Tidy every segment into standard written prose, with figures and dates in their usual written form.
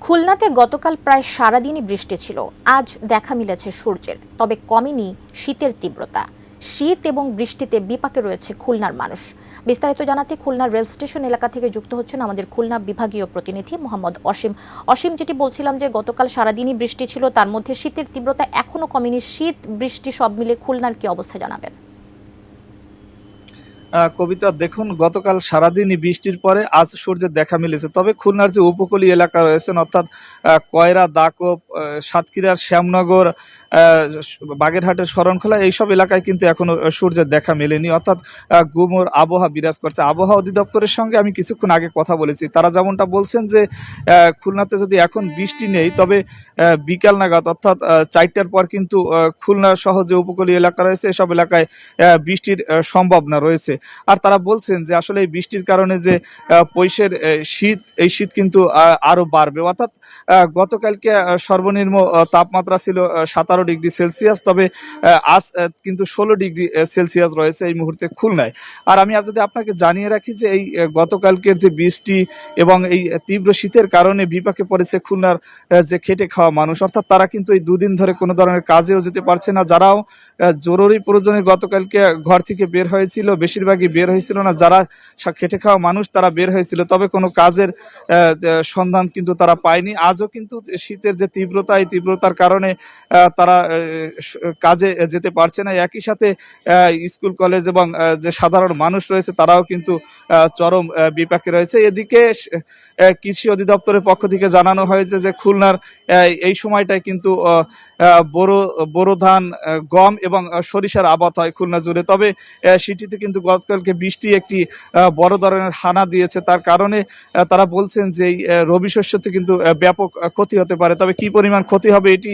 খুলনাতে গতকাল প্রায় সারাদিনই বৃষ্টি ছিল। আজ দেখা মিলেছে সূর্যের, তবে কমেনি শীতের তীব্রতা। শীত এবং বৃষ্টিতে বিপাকে রয়েছে খুলনার মানুষ। বিস্তারিত জানাতে খুলনার রেল স্টেশন এলাকা থেকে যুক্ত হচ্ছেন আমাদের খুলনা বিভাগীয় প্রতিনিধি মোহাম্মদ অসীম। অসীম, যেটি বলছিলাম যে গতকাল সারাদিনই বৃষ্টি ছিল, তার মধ্যে শীতের তীব্রতা এখনো কমেনি। শীত বৃষ্টি সব মিলে খুলনার কি অবস্থা জানাবেন? কবিতা, দেখুন, গতকাল সারাদিনই বৃষ্টির পরে আজ সূর্যের দেখা মিলেছে। তবে খুলনার যে উপকূলীয় এলাকা রয়েছেন, অর্থাৎ কয়রা, দাকব, সাতক্ষীরার শ্যামনগর, বাগেরহাটের শরণখোলা, এইসব এলাকায় কিন্তু এখনো সূর্যের দেখা মেলেনি। অর্থাৎ গুমোর আবহাওয়া বিরাজ করছে। আবহাওয়া অধিদপ্তরের সঙ্গে আমি কিছুক্ষণ আগে কথা বলেছি। তারা যেমনটা বলছেন যে খুলনাতে যদি এখন বৃষ্টি নেই, তবে বিকাল নাগাদ অর্থাৎ 4টার পর কিন্তু খুলনা সহ যে উপকূলীয় এলাকা রয়েছে এসব এলাকায় বৃষ্টির সম্ভাবনা রয়েছে। আর তারা বলছেন যে আসলে এই বৃষ্টির কারণে যে পৈশের শীত, এই শীত কিন্তু আরো বাড়বে। অর্থাৎ গতকালকে সর্বনিম্ন তাপমাত্রা ছিল 17 ডিগ্রি সেলসিয়াস, তবে আজ কিন্তু 16 ডিগ্রি সেলসিয়াস রয়েছে এই মুহূর্তে খুলনায়। আর আমি যদি আপনাকে জানিয়ে রাখি যে এই গতকালকের যে বৃষ্টি এবং এই তীব্র শীতের কারণে বিপাকে পড়েছে খুলনার যে খেটে খাওয়া মানুষ। অর্থাৎ তারা কিন্তু এই দুদিন ধরে কোনো ধরনের কাজেও যেতে পারছে না। যারাও জরুরি প্রয়োজনে গতকালকে ঘর থেকে বের হয়েছিল, বেশিরভাগই বের হয়েছিল না। যারা খেটে খাওয়া মানুষ তারা বের হয়েছিল, তবে কোনো কাজের সন্ধান কিন্তু তারা পায়নি। আজও কিন্তু শীতের যে তীব্রতা, এই তীব্রতার কারণে তারা কাজে যেতে পারছে না। একই সাথে স্কুল কলেজ এবং যে সাধারণ মানুষ রয়েছে তারাও কিন্তু চরম বিপাকে রয়েছে। এদিকে কৃষি অধিদপ্তরের পক্ষ থেকে জানানো হয়েছে যে খুলনার এই সময়টায় কিন্তু বোরো ধান, গম এবং সরিষার আবাদ হয় খুলনা জুড়ে। তবে সেটিতে কিন্তু গতকালকে বৃষ্টি একটি বড় ধরনের হানা দিয়েছে। তার কারণে তারা বলছেন যে এই রবি শস্যতে কিন্তু ব্যাপক ক্ষতি হতে পারে। তবে কি পরিমাণ ক্ষতি হবে এটি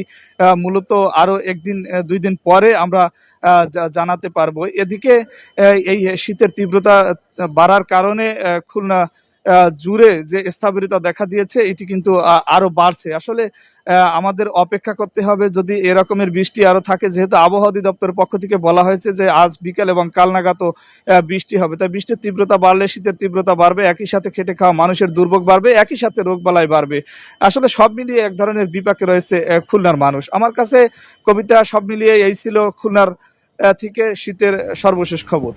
মূলত আরো একদিন 2 দিন পরে আমরা জানাতে পারবো। এদিকে এই শীতের তীব্রতা বাড়ার কারণে খুলনা জুড়ে যে স্থবিরতা দেখা দিয়েছে এটি কিন্তু আরো বাড়ছে। আসলে আমাদের অপেক্ষা করতে হবে যদি এরকমের বৃষ্টি আরো থাকে, যেহেতু আবহাওয়া অধিদপ্তরের পক্ষ থেকে বলা হয়েছে যে আজ বিকাল এবং কাল নাগাদও বৃষ্টি হবে। তাই বৃষ্টির তীব্রতা বাড়লে শীতের তীব্রতা বাড়বে, একই সাথে খেটে খাওয়া মানুষের দুর্ভোগ বাড়বে, একই সাথে রোগবালাই বাড়বে। আসলে সব মিলিয়ে এক ধরনের বিপাকে রয়েছে খুলনার মানুষ। আমার কাছে কবিতা, সব মিলিয়ে এই ছিল খুলনার থেকে শীতের সর্বশেষ খবর।